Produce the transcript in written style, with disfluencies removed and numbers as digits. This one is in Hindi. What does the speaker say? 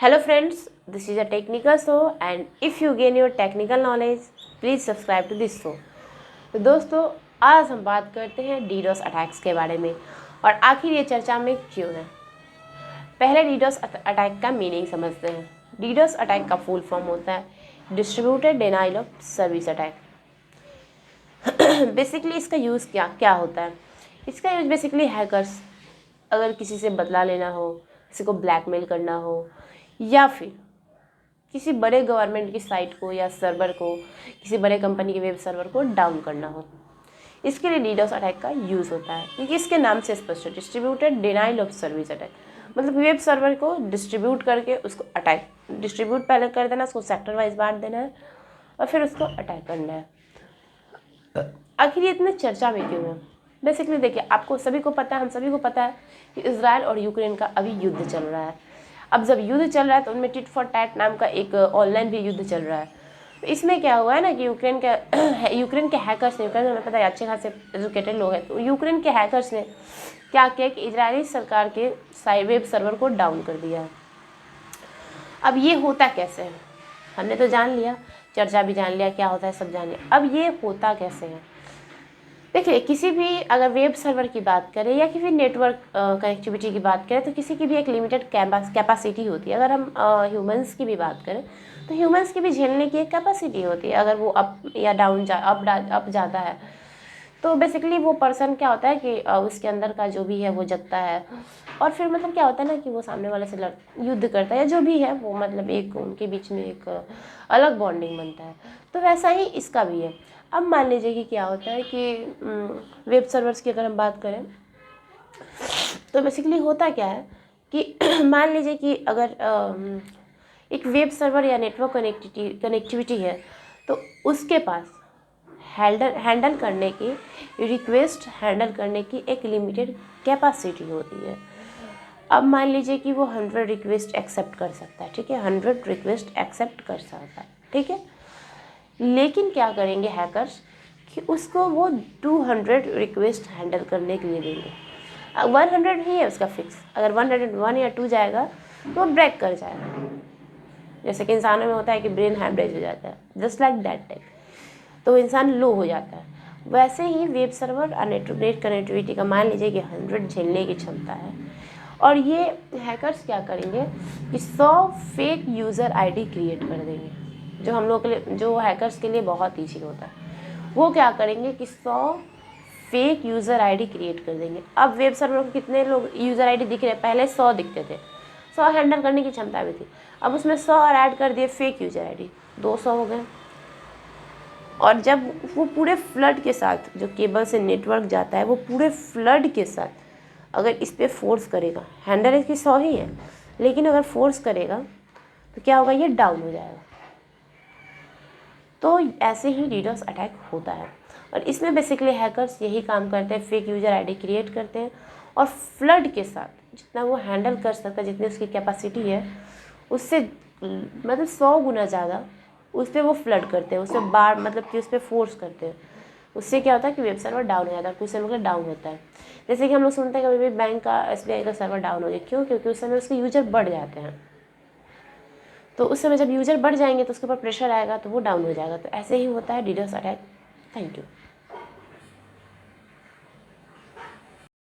Hello friends, this is a technical show and if you gain your technical knowledge, please subscribe to this show। तो दोस्तों आज हम बात करते हैं डीडोस अटैक्स के बारे में और आखिर ये चर्चा में क्यों है। पहले डीडोस अटैक का मीनिंग समझते हैं। डीडोस अटैक का फुल फॉर्म होता है distributed denial of service attack. Basically इसका यूज़ क्या होता है। इसका यूज़ बेसिकली हैकर्स अगर किसी से बदला लेना हो, किसी को ब्लैकमेल करना हो या फिर किसी बड़े गवर्नमेंट की साइट को या सर्वर को, किसी बड़े कंपनी के वेब सर्वर को डाउन करना हो, इसके लिए डीडोस अटैक का यूज़ होता है। क्योंकि इसके नाम से स्पष्ट है distributed denial of service attack, मतलब वेब सर्वर को डिस्ट्रीब्यूट करके उसको अटैक डिस्ट्रीब्यूट पहले कर देना, उसको सेक्टर वाइज बांट देना है और फिर उसको अटैक करना है। आखिर ये इतने चर्चा में क्यों है। बेसिकली देखिए, आपको सभी को पता है, हम सभी को पता है कि इजराइल और यूक्रेन का अभी युद्ध चल रहा है। अब जब युद्ध चल रहा है तो उनमें टिट फॉर टैट नाम का एक ऑनलाइन भी युद्ध चल रहा है। तो इसमें क्या हुआ है ना कि यूक्रेन के हैकर्स ने, यूक्रेन में पता है अच्छे खासे एजुकेटेड लोग हैं, तो यूक्रेन के हैकर्स ने क्या किया कि इजरायली सरकार के वेब सर्वर को डाउन कर दिया है। अब ये होता कैसे है, हमने तो जान लिया, चर्चा भी जान लिया क्या होता है, सब जान लिया। अब ये होता कैसे है। देखिए, किसी भी अगर वेब सर्वर की बात करें या किसी नेटवर्क कनेक्टिविटी की बात करें तो किसी की भी एक लिमिटेड कैपेसिटी होती है। अगर हम ह्यूमंस की भी बात करें तो ह्यूमंस की भी झेलने की एक कैपेसिटी होती है। अगर वो अप या डाउन अप जाता है तो बेसिकली वो पर्सन क्या होता है कि उसके अंदर का जो भी है वो जगता है और फिर मतलब क्या होता है ना कि वो सामने वाले से युद्ध करता है या जो भी है वो, मतलब एक उनके बीच में एक अलग बॉन्डिंग बनता है। तो वैसा ही इसका भी है। अब मान लीजिए कि क्या होता है कि वेब सर्वर्स की अगर हम बात करें तो बेसिकली होता क्या है कि मान लीजिए कि अगर एक वेब सर्वर या नेटवर्क कनेक्टिविटी है तो उसके पास हैंडल करने की रिक्वेस्ट हैंडल करने की एक लिमिटेड कैपेसिटी होती है। अब मान लीजिए कि वो 100 रिक्वेस्ट एक्सेप्ट कर सकता है, ठीक है, 100 रिक्वेस्ट एक्सेप्ट कर सकता है, ठीक है। लेकिन क्या करेंगे हैकर्स कि उसको वो 200 रिक्वेस्ट हैंडल करने के लिए देंगे। 100 ही है उसका फिक्स, अगर 101 या 2 जाएगा तो वो ब्रेक कर जाएगा। जैसे कि इंसानों में होता है कि ब्रेन हैमरेज हो जाता है, जस्ट लाइक दैट टाइप, तो इंसान लो हो जाता है। वैसे ही वेब सर्वर और नेट कनेक्टिविटी का मान लीजिए कि 100 झेलने की क्षमता है और ये हैकर्स क्या करेंगे कि 100 फेक यूज़र आईडी क्रिएट कर देंगे, जो हम लोग के लिए, जो हैकर्स के लिए बहुत ईजी होता है। वो क्या करेंगे कि 100 फेक यूज़र आईडी क्रिएट कर देंगे। अब वेब सर्वर को कितने लोग यूज़र आईडी दिख रहे हैं, पहले 100 दिखते थे, 100 हैंडल करने की क्षमता भी थी। अब उसमें 100 और ऐड कर दिए फेक यूज़र आईडी, 200 हो गए। और जब वो पूरे फ्लड के साथ, जो केबल से नेटवर्क जाता है, वो पूरे फ्लड के साथ अगर इस पर फोर्स करेगा, हैंडल इसकी 100 ही है, लेकिन अगर फोर्स करेगा तो क्या होगा, ये डाउन हो जाएगा। तो ऐसे ही डीडोस अटैक होता है और इसमें बेसिकली हैकर्स यही काम करते हैं, फेक यूज़र आईडी क्रिएट करते हैं और फ्लड के साथ जितना वो हैंडल कर सकता है, जितनी उसकी कैपेसिटी है उससे मतलब 100 गुना ज़्यादा उस पर वो फ्लड करते हैं, उस पर बार मतलब कि उस पर फोर्स करते हैं। उससे क्या होता है कि वेब सर्वर डाउन हो जाता है, कुछ समय के लिए डाउन होता है। जैसे कि हम लोग सुनते हैं कभी भी बैंक का, SBI का सर्वर डाउन हो जाए, क्यों? क्योंकि उस समय उसके यूज़र बढ़ जाते हैं। तो उस समय जब यूज़र बढ़ जाएंगे तो उसके ऊपर प्रेशर आएगा तो वो डाउन हो जाएगा। तो ऐसे ही होता है डीडोस अटैक। Thank you.